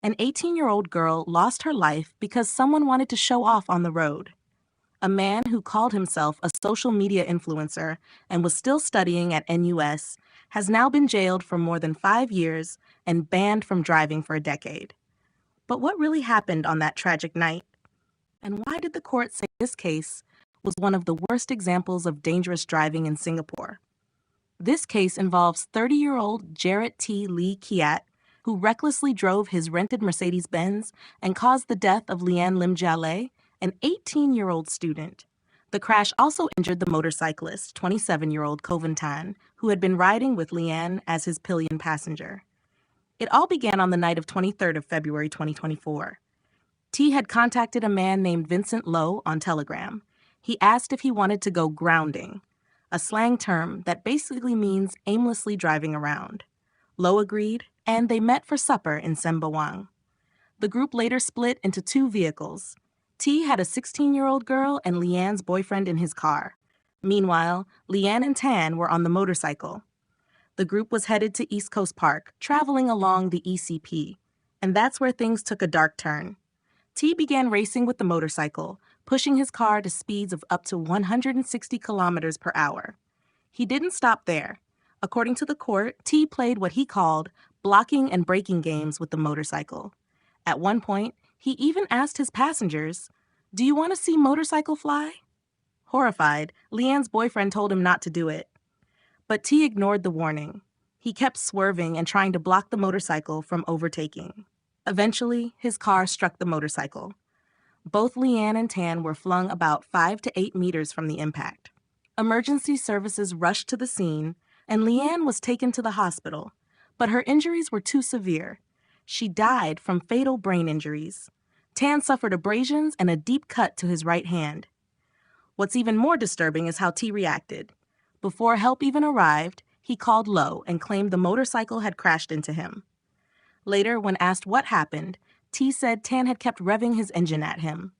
An 18-year-old girl lost her life because someone wanted to show off on the road. A man who called himself a social media influencer and was still studying at NUS has now been jailed for more than 5 years and banned from driving for a decade. But what really happened on that tragic night? And why did the court say this case was one of the worst examples of dangerous driving in Singapore? This case involves 30-year-old Jarrett T. Lee Kiat, who recklessly drove his rented Mercedes-Benz and caused the death of Leanne Lim Jia, an 18-year-old student. The crash also injured the motorcyclist, 27-year-old Kovan Tan, who had been riding with Leanne as his pillion passenger. It all began on the night of 23rd of February 2024. T had contacted a man named Vincent Lowe on Telegram. He asked if he wanted to go grounding, a slang term that basically means aimlessly driving around. Lowe agreed, and they met for supper in Sembawang. The group later split into two vehicles. T had a 16-year-old girl and Leanne's boyfriend in his car. Meanwhile, Leanne and Tan were on the motorcycle. The group was headed to East Coast Park, traveling along the ECP, and that's where things took a dark turn. T began racing with the motorcycle, pushing his car to speeds of up to 160 kilometers per hour. He didn't stop there. According to the court, T played what he called blocking and braking games with the motorcycle. At one point, he even asked his passengers, "Do you want to see motorcycle fly?" Horrified, Leanne's boyfriend told him not to do it. But T ignored the warning. He kept swerving and trying to block the motorcycle from overtaking. Eventually, his car struck the motorcycle. Both Leanne and Tan were flung about 5 to 8 meters from the impact. Emergency services rushed to the scene, and Leanne was taken to the hospital, but her injuries were too severe. She died from fatal brain injuries. Tan suffered abrasions and a deep cut to his right hand. What's even more disturbing is how T reacted. Before help even arrived, he called Lowe and claimed the motorcycle had crashed into him. Later, when asked what happened, T said Tan had kept revving his engine at him.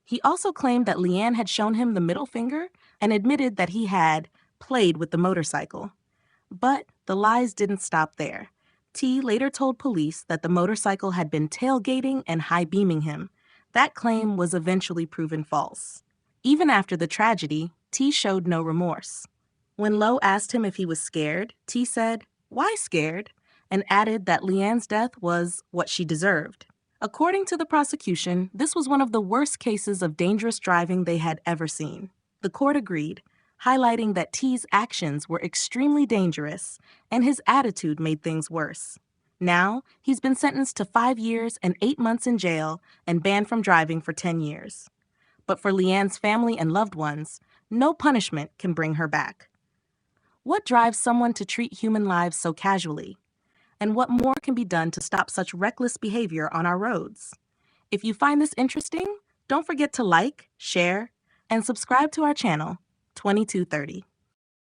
He also claimed that Leanne had shown him the middle finger and admitted that he had played with the motorcycle. But the lies didn't stop there. T later told police that the motorcycle had been tailgating and high-beaming him. That claim was eventually proven false. Even after the tragedy, T showed no remorse. When Lowe asked him if he was scared, T said, "Why scared?" and added that Leanne's death was what she deserved. According to the prosecution, this was one of the worst cases of dangerous driving they had ever seen. The court agreed, highlighting that T's actions were extremely dangerous and his attitude made things worse. Now, he's been sentenced to 5 years and 8 months in jail and banned from driving for 10 years. But for Leanne's family and loved ones, no punishment can bring her back. What drives someone to treat human lives so casually? And what more can be done to stop such reckless behavior on our roads? If you find this interesting, don't forget to like, share, and subscribe to our channel, 2230.